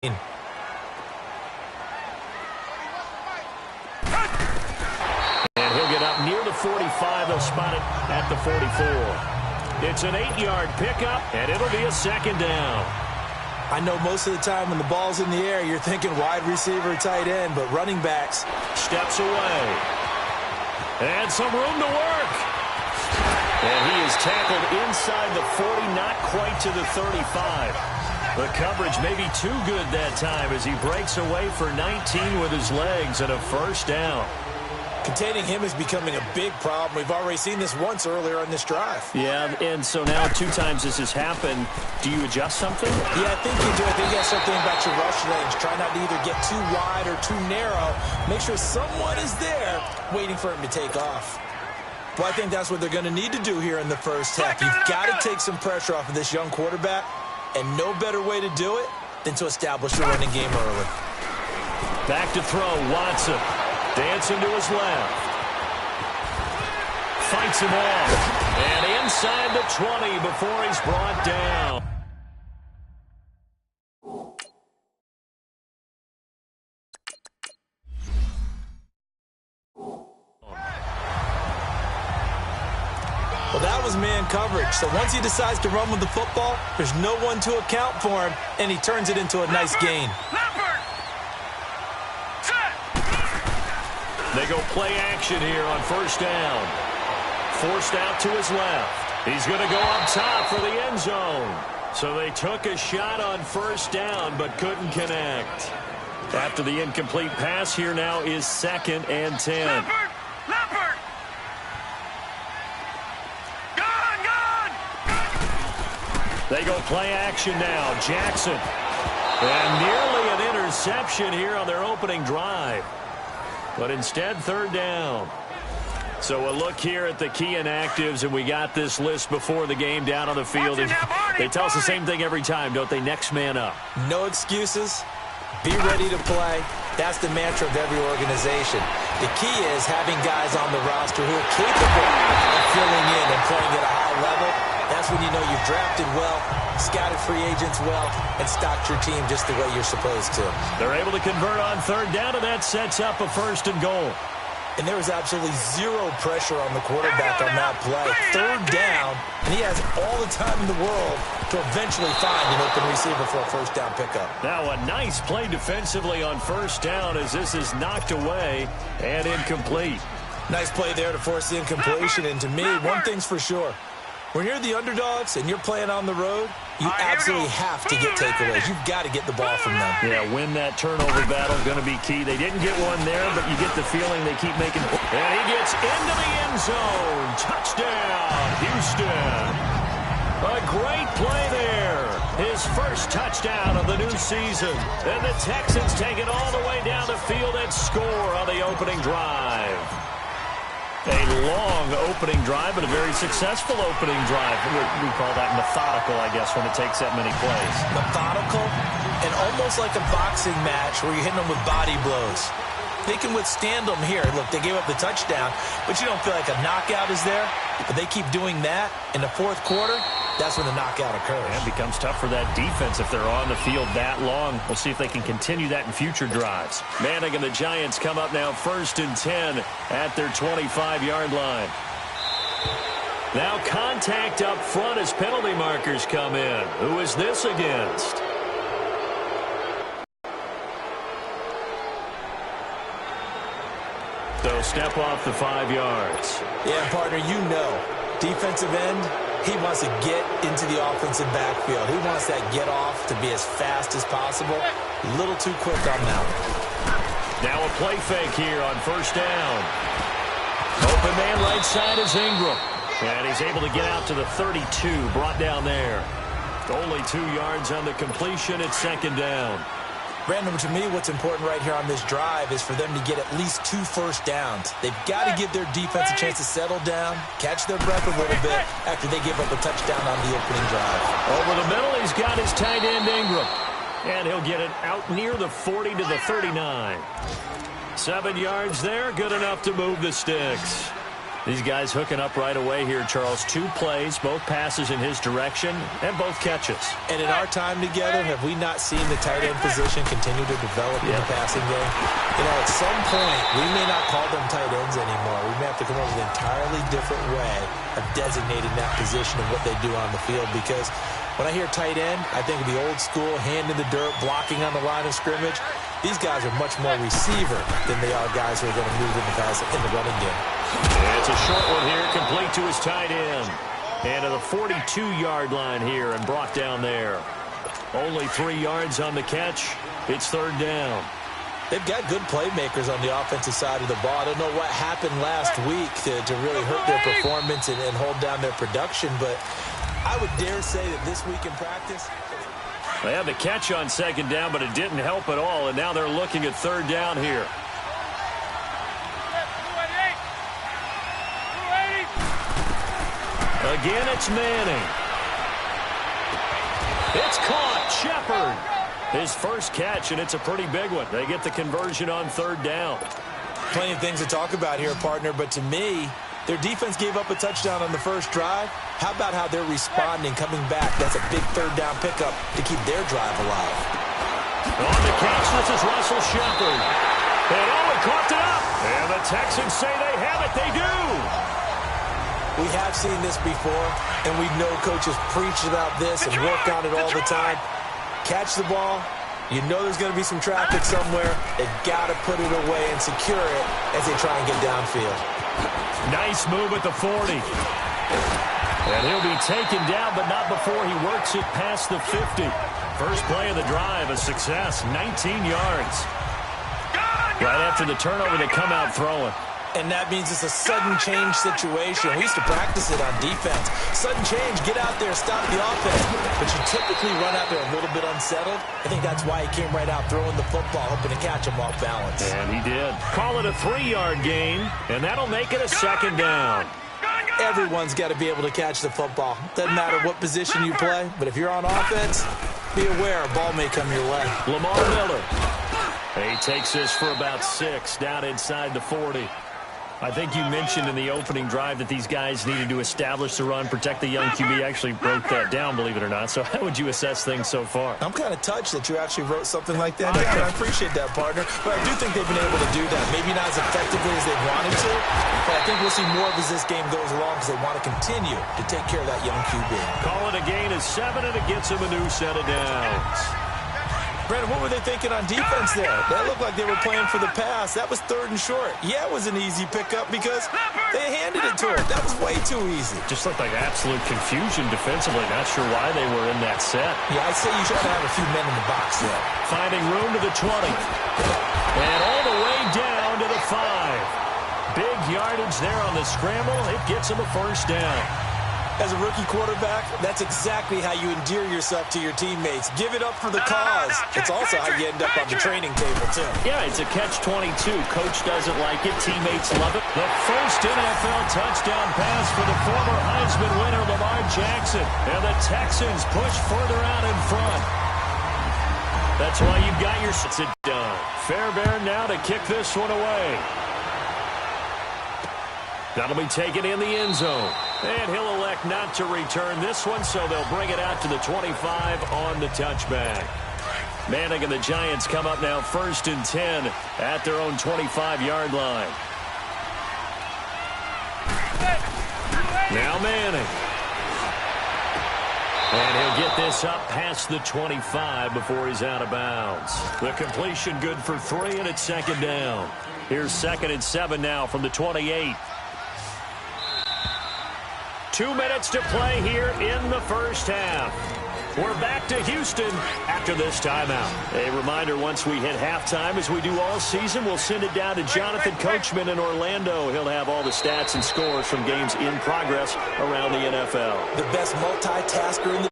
And he'll get up near the 45. They'll spot it at the 44. It's an 8-yard pickup, and it'll be a second down. I know most of the time when the ball's in the air, you're thinking wide receiver, tight end, but running backs. Steps away. And some room to work. And he is tackled inside the 40, not quite to the 35. The coverage may be too good that time as he breaks away for 19 with his legs and a first down. Containing him is becoming a big problem. We've already seen this once earlier on this drive. Yeah, and so now 2 times this has happened. Do you adjust something? Yeah, I think you do. I think you got something about your rush lanes. Try not to either get too wide or too narrow. Make sure someone is there waiting for him to take off. Well, I think that's what they're going to need to do here in the first half. You've got to take some pressure off of this young quarterback, and no better way to do it than to establish the running game early. Back to throw, Watson. Dancing to his left. Fights him off. And inside the 20 before he's brought down. Well, that was man coverage. So once he decides to run with the football, there's no one to account for him, and he turns it into a nice gain. They go play action here on first down. Forced out to his left. He's going to go up top for the end zone. So they took a shot on first down but couldn't connect. After the incomplete pass, here now is 2nd and 10. Leopard! Gone! They go play action now. Jackson. And nearly an interception here on their opening drive. But instead, 3rd down. So a look here at the key inactives, and we got this list before the game down on the field. And they tell us the same thing every time, don't they? Next man up. No excuses. Be ready to play. That's the mantra of every organization. The key is having guys on the roster who are capable of filling in and playing at a high level. That's when you know you've drafted well, scouted free agents well, and stocked your team just the way you're supposed to. They're able to convert on 3rd down, and that sets up a 1st and goal. And there was absolutely zero pressure on the quarterback on that play. 3rd down, and he has all the time in the world to eventually find an open receiver for a first down pickup. Now a nice play defensively on first down as this is knocked away and incomplete. Nice play there to force the incompletion. And to me, one thing's for sure. When you're the underdogs and you're playing on the road, you absolutely have to get takeaways. You've got to get the ball from them. Yeah, win that turnover battle is going to be key. They didn't get one there, but you get the feeling they keep making. And he gets into the end zone. Touchdown, Houston. A great play there. His first touchdown of the new season. And the Texans take it all the way down the field and score on the opening drive. A long opening drive, but a very successful opening drive. We call that methodical, I guess, when it takes that many plays. Methodical and almost like a boxing match where you're hitting them with body blows. They can withstand them here. Look, they gave up the touchdown, but you don't feel like a knockout is there. But they keep doing that in the 4th quarter. That's when the knockout occurs. And it becomes tough for that defense if they're on the field that long. We'll see if they can continue that in future drives. Manning and the Giants come up now 1st and 10 at their 25-yard line. Now contact up front as penalty markers come in. Who is this against? So step off the 5 yards. Yeah, partner, you know, defensive end, he wants to get into the offensive backfield. He wants that get off to be as fast as possible. A little too quick on that one. Now a play fake here on first down. Open man right side is Ingram. And he's able to get out to the 32, brought down there. Only 2 yards on the completion. It's 2nd down. Brandon, to me, what's important right here on this drive is for them to get at least 2 first downs. They've got to give their defense a chance to settle down, catch their breath a little bit after they give up a touchdown on the opening drive. Over the middle, he's got his tight end, Ingram. And he'll get it out near the 40 to the 39. 7 yards there, good enough to move the sticks. These guys hooking up right away here, Charles. 2 plays, both passes in his direction, and both catches. And in our time together, have we not seen the tight end position continue to develop in the passing game? You know, at some point, we may not call them tight ends anymore. We may have to come up with an entirely different way of designating that position and what they do on the field, because when I hear tight end, I think of the old school, hand in the dirt, blocking on the line of scrimmage. These guys are much more receiver than they are guys who are going to move in the pass in the running game. It's a short one here, complete to his tight end. And to the 42-yard line here and brought down there. Only 3 yards on the catch. It's 3rd down. They've got good playmakers on the offensive side of the ball. I don't know what happened last week to really hurt their performance and hold down their production, but I would dare say that this week in practice, they had the catch on 2nd down, but it didn't help at all, and now they're looking at 3rd down here. Again, it's Manning. It's caught. Shepard. His first catch, and it's a pretty big one. They get the conversion on 3rd down. Plenty of things to talk about here, partner, but to me, their defense gave up a touchdown on the first drive. How about how they're responding, coming back? That's a big 3rd down pickup to keep their drive alive. On the catch, this is Russell Shepard. And he caught it up. And the Texans say they have it. They do. We have seen this before, and we know coaches preach about this and work on it all the time. Catch the ball. You know there's going to be some traffic somewhere. They've got to put it away and secure it as they try and get downfield. Nice move at the 40. And he'll be taken down, but not before he works it past the 50. First play of the drive, a success, 19 yards. Right after the turnover, they come out throwing. And that means it's a sudden change situation. We used to practice it on defense. Sudden change, get out there, stop the offense. But you typically run out there a little bit unsettled. I think that's why he came right out throwing the football, hoping to catch him off balance. And he did. Call it a 3-yard gain, and that'll make it a 2nd down. Everyone's got to be able to catch the football. Doesn't matter what position you play, but if you're on offense, be aware a ball may come your way. Lamar Miller. He takes this for about 6 down inside the 40. I think you mentioned in the opening drive that these guys needed to establish the run, protect the young QB. Actually broke that down, believe it or not. So how would you assess things so far? I'm kind of touched that you actually wrote something like that down. I appreciate that, partner. But I do think they've been able to do that. Maybe not as effectively as they wanted to, but I think we'll see more of as this game goes along because they want to continue to take care of that young QB. Call it a gain of 7, and it gets him a new set of downs. Brandon, what were they thinking on defense there? That looked like they were playing for the pass. That was 3rd and short. Yeah, it was an easy pickup because they handed it to him. That was way too easy. Just looked like absolute confusion defensively. Not sure why they were in that set. Yeah, I'd say you should have a few men in the box there. Finding room to the 20. And all the way down to the 5. Big yardage there on the scramble. It gets him a 1st down. As a rookie quarterback, that's exactly how you endear yourself to your teammates. Give it up for the cause. It's also how you end up on the training table, too. Yeah, it's a catch-22. Coach doesn't like it. Teammates love it. The first NFL touchdown pass for the former Heisman winner, Lamar Jackson. And the Texans push further out in front. That's why you've got your sit down. Fairbairn now to kick this one away. That'll be taken in the end zone. And he'll elect not to return this one, so they'll bring it out to the 25 on the touchback. Manning and the Giants come up now 1st and 10 at their own 25-yard line. Now Manning. And he'll get this up past the 25 before he's out of bounds. The completion good for 3, and it's 2nd down. Here's 2nd and 7 now from the 28. 2 minutes to play here in the first half. We're back to Houston after this timeout. A reminder, once we hit halftime, as we do all season, we'll send it down to Jonathan Coachman in Orlando. He'll have all the stats and scores from games in progress around the NFL. The best multitasker in the